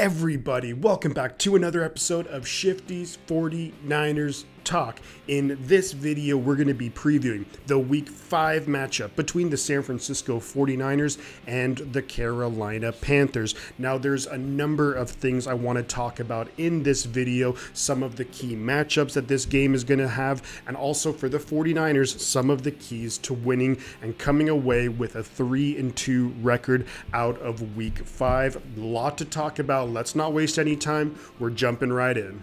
everybody? Welcome back to another episode of Shifty's 49ers Talk. In this video, we're going to be previewing the Week 5 matchup between the San Francisco 49ers and the Carolina Panthers. Now, there's a number of things I want to talk about in this video, some of the key matchups that this game is going to have, and also for the 49ers, some of the keys to winning and coming away with a 3-2 record out of Week 5. A lot to talk about. Let's not waste any time. We're jumping right in.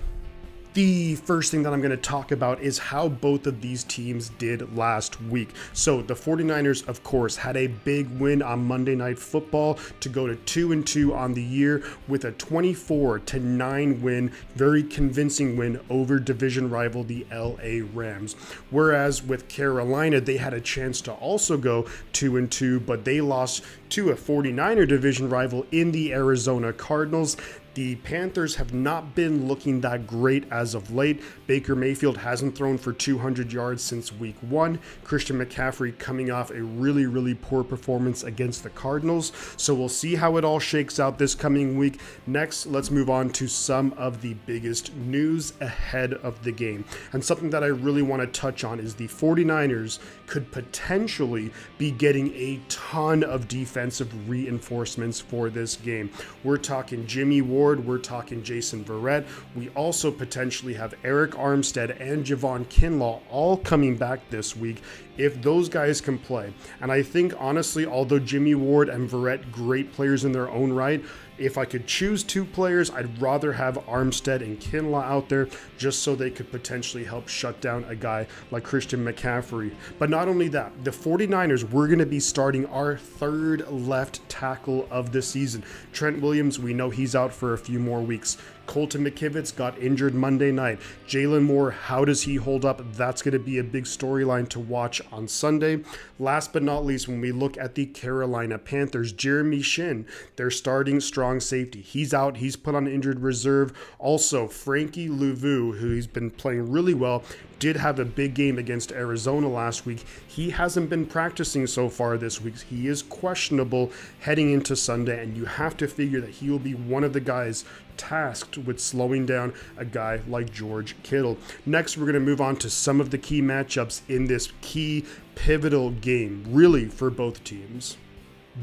The first thing that I'm going to talk about is how both of these teams did last week. So the 49ers, of course, had a big win on Monday Night Football to go to 2-2 on the year with a 24-9 win, very convincing win over division rival the LA Rams. Whereas with Carolina, they had a chance to also go 2-2, but they lost to a 49er division rival in the Arizona Cardinals. The Panthers have not been looking that great as of late. Baker Mayfield hasn't thrown for 200 yards since week 1. Christian McCaffrey coming off a really poor performance against the Cardinals. So we'll see how it all shakes out this coming week. Next, let's move on to some of the biggest news ahead of the game. And something that I really want to touch on is the 49ers could potentially be getting a ton of defensive reinforcements for this game. We're talking Jimmy Ward, we're talking Jason Verrett. We also potentially have Eric Armstead and Javon Kinlaw all coming back this week if those guys can play. And I think honestly, although Jimmy Ward and Verrett great players in their own right, if I could choose two players, I'd rather have Armstead and Kinlaw out there just so they could potentially help shut down a guy like Christian McCaffrey. But not only that, the 49ers, we're going to be starting our third left tackle of the season. Trent Williams, we know he's out for a few more weeks. Colton McKivitz got injured Monday night. Jalen Moore, how does he hold up? That's going to be a big storyline to watch on Sunday. Last but not least, when we look at the Carolina Panthers, Jeremy Shinn, their starting strong safety. He's out. He's put on injured reserve. Also, Frankie Louvu, who's been playing really well, did have a big game against Arizona last week. He hasn't been practicing so far this week. He is questionable heading into Sunday, and you have to figure that he will be one of the guys tasked with slowing down a guy like George Kittle. Next, we're going to move on to some of the key matchups in this key pivotal game, really, for both teams.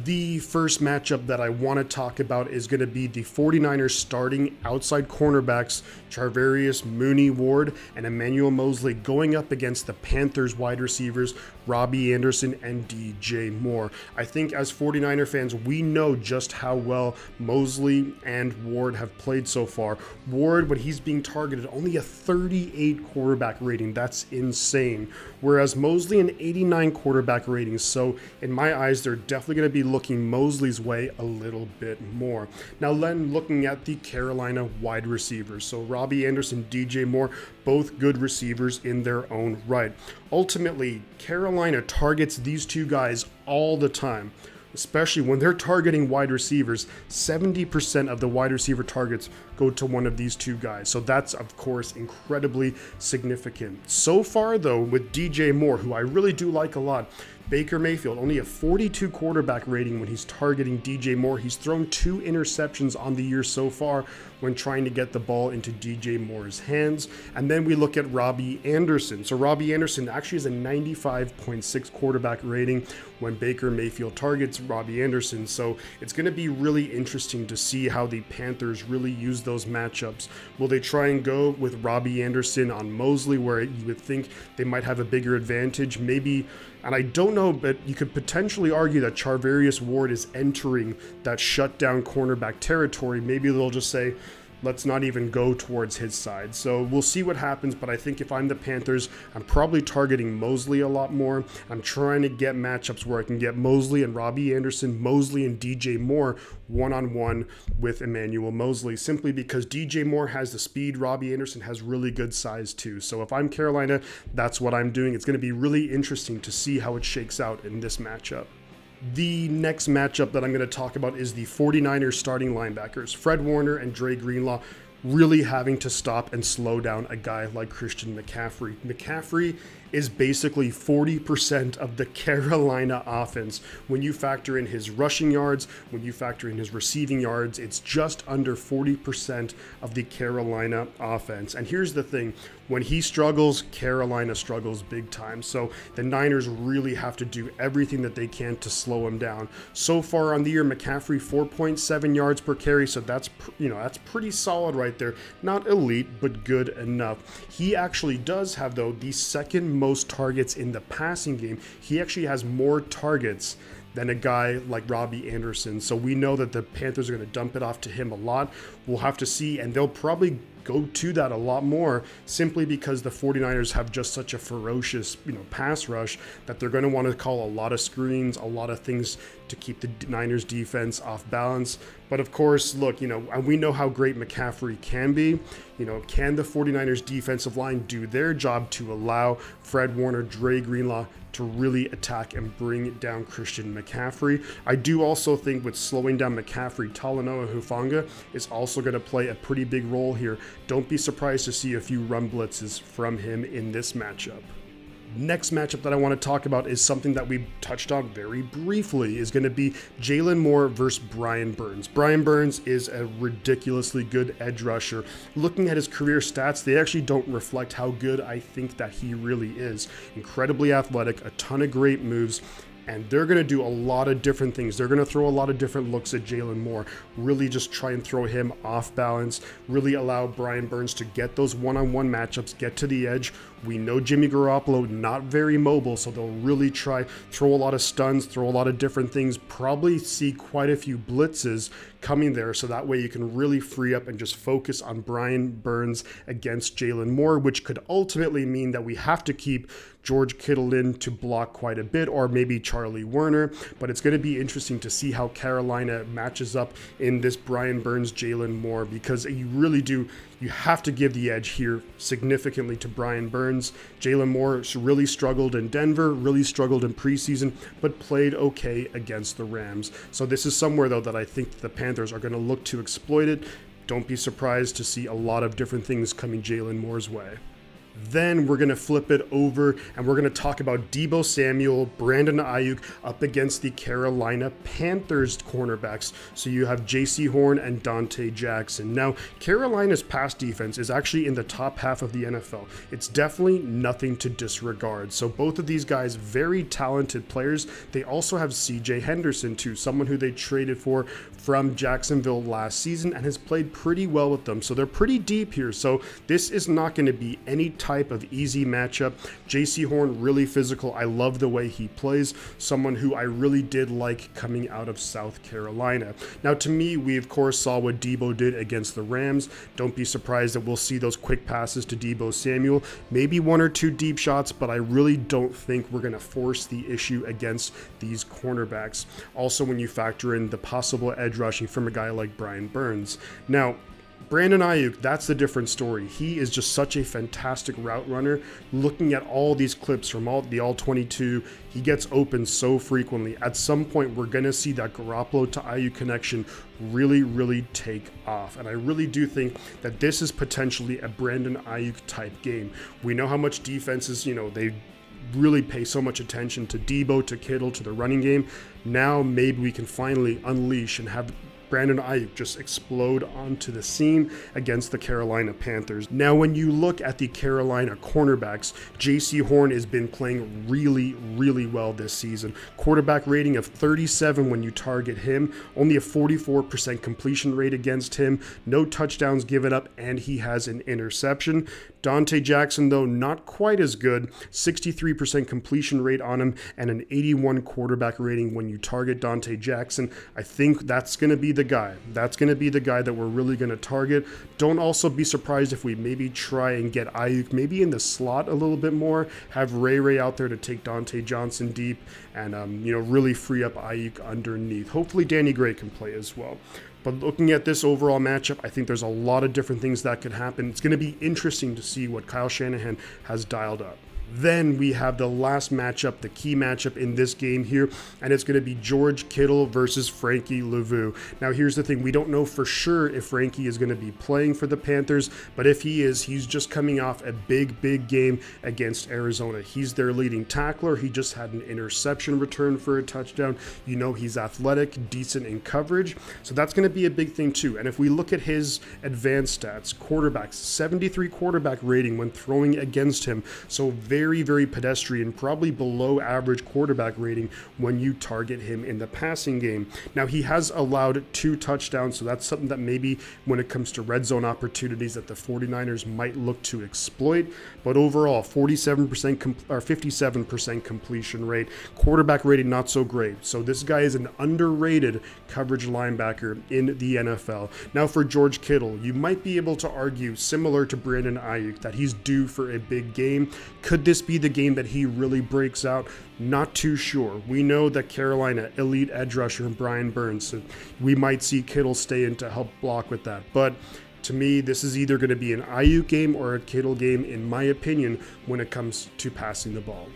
The first matchup that I want to talk about is going to be the 49ers starting outside cornerbacks Charvarius Mooney-Ward and Emmanuel Moseley going up against the Panthers wide receivers Robbie Anderson and DJ Moore. I think as 49er fans, we know just how well Moseley and Ward have played so far. Ward, when he's being targeted, only a 38 quarterback rating. That's insane. Whereas Moseley an 89 quarterback rating. So in my eyes, they're definitely going to be looking Moseley's way a little bit more. Now then, looking at the Carolina wide receivers. So Robbie Anderson, DJ Moore, both good receivers in their own right. Ultimately, Carolina targets these two guys all the time, especially when they're targeting wide receivers. 70% of the wide receiver targets go to one of these two guys. So that's, of course, incredibly significant. So far, though, with DJ Moore, who I really do like a lot, Baker Mayfield, only a 42 quarterback rating when he's targeting DJ Moore. He's thrown 2 interceptions on the year so far when trying to get the ball into DJ Moore's hands. And then we look at Robbie Anderson. So Robbie Anderson actually has a 95.6 quarterback rating when Baker Mayfield targets Robbie Anderson. So it's going to be really interesting to see how the Panthers really use those matchups. Will they try and go with Robbie Anderson on Moseley, where you would think they might have a bigger advantage? Maybe. And I don't know, but you could potentially argue that Charvarius Ward is entering that shutdown cornerback territory. Maybe they'll just say, let's not even go towards his side. So we'll see what happens, but I think if I'm the Panthers, I'm probably targeting Moseley a lot more. I'm trying to get matchups where I can get Moseley and Robbie Anderson, Moseley and DJ Moore one-on-one with Emmanuel Moseley, simply because DJ Moore has the speed, Robbie Anderson has really good size too. So if I'm Carolina, that's what I'm doing. It's going to be really interesting to see how it shakes out in this matchup. The next matchup that I'm going to talk about is the 49ers starting linebackers, Fred Warner and Dre Greenlaw. really having to stop and slow down a guy like Christian McCaffrey. McCaffrey is basically 40% of the Carolina offense. When you factor in his rushing yards, when you factor in his receiving yards, it's just under 40% of the Carolina offense. And here's the thing, when he struggles, Carolina struggles big time. So the Niners really have to do everything that they can to slow him down. So far on the year, McCaffrey 4.7 yards per carry, so that's pretty solid right there. Not elite, but good enough. He actually does have, though, the second most targets in the passing game. He actually has more targets than a guy like Robbie Anderson. So we know that the Panthers are going to dump it off to him a lot. We'll have to see, and they'll probably go to that a lot more simply because the 49ers have just such a ferocious, pass rush that they're going to want to call a lot of screens, a lot of things to keep the Niners defense off balance. But of course, look, we know how great McCaffrey can be. Can the 49ers defensive line do their job to allow Fred Warner, Dre Greenlaw to really attack and bring down Christian McCaffrey? I do also think with slowing down McCaffrey, Talanoa Hufanga is also going to play a pretty big role here. Don't be surprised to see a few run blitzes from him in this matchup. Next matchup that I want to talk about is something that we touched on very briefly, is going to be Jalen Moore versus Brian Burns. Brian Burns is a ridiculously good edge rusher. Looking at his career stats, they actually don't reflect how good I think that he really is. Incredibly athletic, a ton of great moves, and they're going to do a lot of different things. They're going to throw a lot of different looks at Jalen Moore, really just try and throw him off balance, really allow Brian Burns to get those one-on-one matchups, get to the edge. We know Jimmy Garoppolo, not very mobile, so they'll really throw a lot of stuns, throw a lot of different things, probably see quite a few blitzes coming there, so that way you can really free up and just focus on Brian Burns against Jalen Moore, which could ultimately mean that we have to keep George Kittle in to block quite a bit, or maybe Charlie Werner. But it's going to be interesting to see how Carolina matches up in this Brian Burns, Jalen Moore, because you have to give the edge here significantly to Brian Burns. Jalen Moore really struggled in Denver, really struggled in preseason, but played okay against the Rams. So this is somewhere, though, that I think the Panthers are going to look to exploit it. Don't be surprised to see a lot of different things coming Jalen Moore's way. Then we're going to flip it over and we're going to talk about Deebo Samuel, Brandon Ayuk up against the Carolina Panthers cornerbacks. So you have Jaycee Horn and Dante Jackson. Now, Carolina's pass defense is actually in the top half of the NFL. It's definitely nothing to disregard. So both of these guys, very talented players. They also have CJ Henderson too, someone who they traded for from Jacksonville last season and has played pretty well with them. So they're pretty deep here. So this is not going to be any type of easy matchup. Jaycee Horn, really physical. I love the way he plays. Someone who I really did like coming out of South Carolina. Now, to me, we of course saw what Deebo did against the Rams. Don't be surprised that we'll see those quick passes to Deebo Samuel. Maybe one or two deep shots, but I really don't think we're going to force the issue against these cornerbacks. Also, when you factor in the possible edge rushing from a guy like Brian Burns. Now, Brandon Ayuk, that's a different story. He is just such a fantastic route runner. Looking at all these clips from the All-22, he gets open so frequently. At some point, we're going to see that Garoppolo to Ayuk connection really, really take off. And I really do think that this is potentially a Brandon Ayuk type game. We know how much defenses, they really pay so much attention to Deebo, to Kittle, to the running game. Now maybe we can finally unleash and have Brandon Ayuk just explode onto the scene against the Carolina Panthers. Now, when you look at the Carolina cornerbacks, Jaycee Horn has been playing really, really well this season. Quarterback rating of 37 when you target him, only a 44% completion rate against him, no touchdowns given up, and he has an interception. Dante Jackson, though, not quite as good, 63% completion rate on him and an 81 quarterback rating when you target Dante Jackson. I think that's going to be the guy. That's going to be the guy that we're really going to target. Don't also be surprised if we maybe try and get Ayuk maybe in the slot a little bit more, have Ray out there to take Dante Johnson deep and, really free up Ayuk underneath. Hopefully Danny Gray can play as well. But looking at this overall matchup, I think there's a lot of different things that could happen. It's going to be interesting to see what Kyle Shanahan has dialed up. Then we have the last matchup, the key matchup in this game here, and it's going to be George Kittle versus Frankie Louvu. Now, here's the thing. We don't know for sure if Frankie is going to be playing for the Panthers, but if he is, he's just coming off a big game against Arizona. He's their leading tackler. He just had an interception return for a touchdown. You know, he's athletic, decent in coverage, so that's going to be a big thing too. And if we look at his advanced stats, quarterbacks, 73 quarterback rating when throwing against him, so very pedestrian, probably below average quarterback rating when you target him in the passing game. Now, he has allowed 2 touchdowns, so that's something that maybe when it comes to red zone opportunities that the 49ers might look to exploit. But overall, 57% completion rate, quarterback rating not so great. So this guy is an underrated coverage linebacker in the NFL. Now, for George Kittle, you might be able to argue, similar to Brandon Ayuk, that he's due for a big game. Could this be the game that he really breaks out? Not too sure. We know that Carolina, elite edge rusher Brian Burns, so we might see Kittle stay in to help block with that. But to me, this is either going to be an Ayuk game or a Kittle game, in my opinion, when it comes to passing the ball.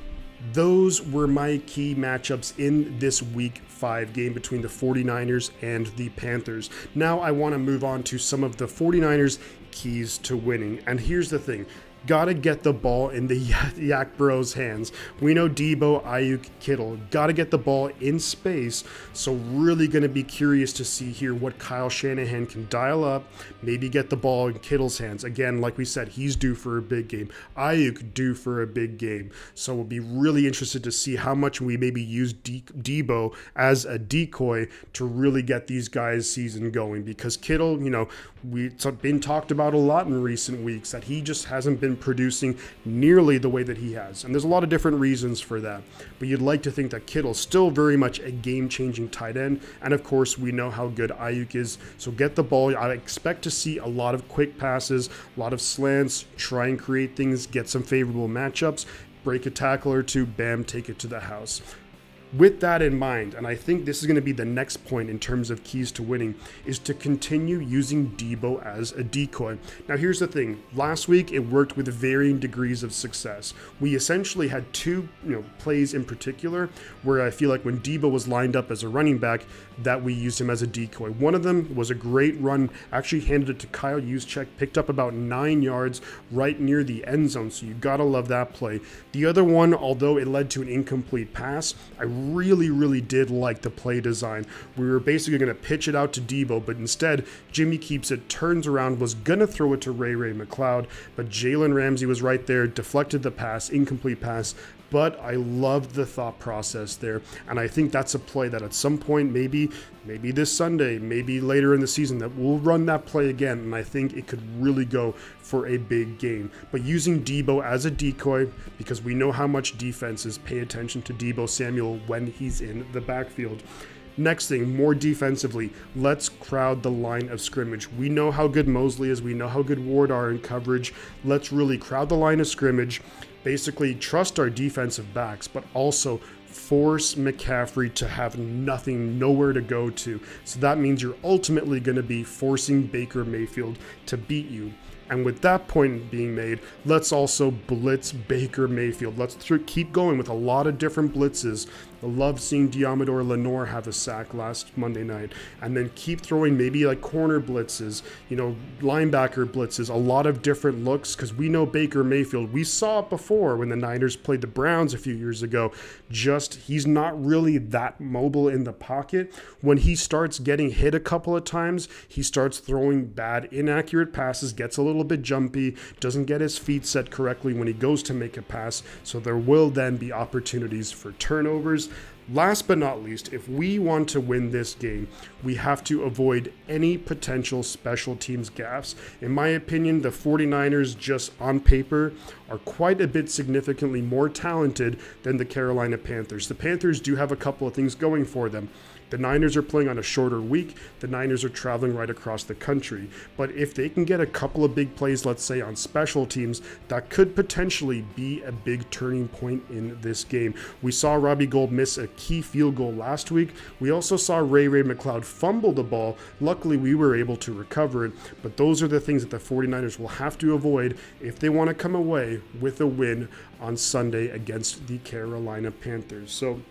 Those were my key matchups in this Week 5 game between the 49ers and the Panthers. Now I want to move on to some of the 49ers' keys to winning. And here's the thing. Gotta get the ball in the Yak Bros' hands. We know Deebo, Ayuk, Kittle. Gotta get the ball in space. So really gonna be curious to see here what Kyle Shanahan can dial up. Maybe get the ball in Kittle's hands. Again, like we said, he's due for a big game. Ayuk due for a big game. So we'll be really interested to see how much we maybe use Deebo as a decoy to really get these guys' season going. Because Kittle, you know, it's been talked about a lot in recent weeks that he just hasn't been producing nearly the way that he has. And there's a lot of different reasons for that. But you'd like to think that Kittle's still very much a game-changing tight end. And of course, we know how good Ayuk is. So get the ball. I expect to see a lot of quick passes, a lot of slants, try and create things, get some favorable matchups, break a tackle or two, bam, take it to the house. With that in mind, and I think this is going to be the next point in terms of keys to winning, is to continue using Deebo as a decoy. Now, here's the thing. Last week, it worked with varying degrees of success. We essentially had 2 plays in particular where I feel like when Deebo was lined up as a running back, that we used him as a decoy. One of them was a great run, actually handed it to Kyle Juszczyk, picked up about 9 yards right near the end zone, so you gotta love that play. The other one, although it led to an incomplete pass, I really did like the play design. We were basically going to pitch it out to Deebo, but instead Jimmy keeps it, turns around, was going to throw it to Ray McCloud, but Jalen Ramsey was right there, deflected the pass, incomplete pass. But I loved the thought process there, and I think that's a play that at some point, maybe this Sunday, maybe later in the season, that we'll run that play again, and I think it could really go for a big game. But using Deebo as a decoy, because we know how much defenses pay attention to Deebo Samuel when he's in the backfield. Next thing, more defensively, let's crowd the line of scrimmage. We know how good Mosley is. We know how good Ward are in coverage. Let's really crowd the line of scrimmage. Basically, trust our defensive backs, but also force McCaffrey to have nowhere to go to. So that means you're ultimately going to be forcing Baker Mayfield to beat you. And with that point being made, let's also blitz Baker Mayfield. Let's keep going with a lot of different blitzes. I love seeing Diamador Lenore have a sack last Monday night. And then keep throwing maybe like corner blitzes, linebacker blitzes, a lot of different looks, because we know Baker Mayfield. We saw it before when the Niners played the Browns a few years ago. He's not really that mobile in the pocket. When he starts getting hit a couple of times, he starts throwing bad, inaccurate passes, gets a little bit jumpy, doesn't get his feet set correctly when he goes to make a pass. So there will then be opportunities for turnovers. Last but not least, if we want to win this game, we have to avoid any potential special teams gaffes. In my opinion, the 49ers, just on paper, are quite a bit significantly more talented than the Carolina Panthers. The Panthers do have a couple of things going for them. The Niners are playing on a shorter week. The Niners are traveling right across the country. But if they can get a couple of big plays, let's say on special teams, that could potentially be a big turning point in this game. We saw Robbie Gould miss a key field goal last week. We also saw Ray McCloud fumble the ball. Luckily, we were able to recover it. But those are the things that the 49ers will have to avoid if they want to come away with a win on Sunday against the Carolina Panthers. So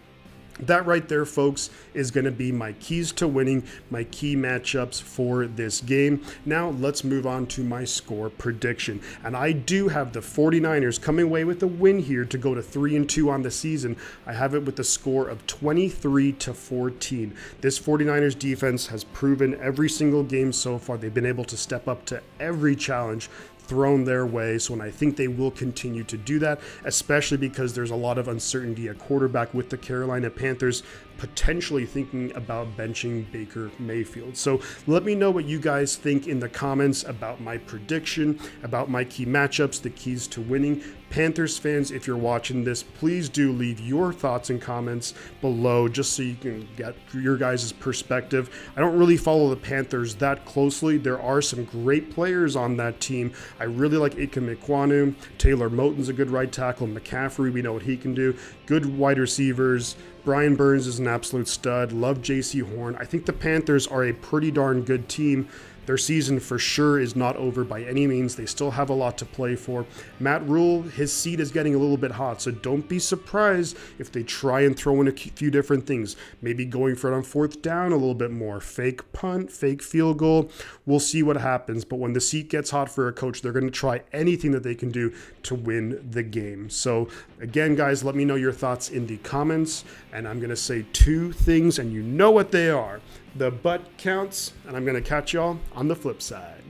that right there, folks, is going to be my keys to winning, my key matchups for this game. Now, let's move on to my score prediction. And I do have the 49ers coming away with a win here to go to 3-2 on the season. I have it with a score of 23-14. This 49ers defense has proven every single game so far they've been able to step up to every challenge thrown their way. So, and I think they will continue to do that, especially because there's a lot of uncertainty at quarterback with the Carolina Panthers potentially thinking about benching Baker Mayfield. So let me know what you guys think in the comments about my prediction, about my key matchups, the keys to winning. Panthers fans, if you're watching this, please do leave your thoughts and comments below just so you can get your guys' perspective. I don't really follow the Panthers that closely. There are some great players on that team. I really like Ikem Ekwonu. Taylor Moton's a good right tackle. McCaffrey, we know what he can do. Good wide receivers. Brian Burns is an absolute stud. Love Jaycee Horn. I think the Panthers are a pretty darn good team. Their season for sure is not over by any means. They still have a lot to play for. Matt Rule, his seat is getting a little bit hot, so don't be surprised if they try and throw in a few different things. Maybe going for it on fourth down a little bit more. Fake punt, fake field goal. We'll see what happens. But when the seat gets hot for a coach, they're going to try anything that they can do to win the game. So again, guys, let me know your thoughts in the comments. And I'm going to say two things, and you know what they are. The butt counts, and I'm going to catch y'all on the flip side.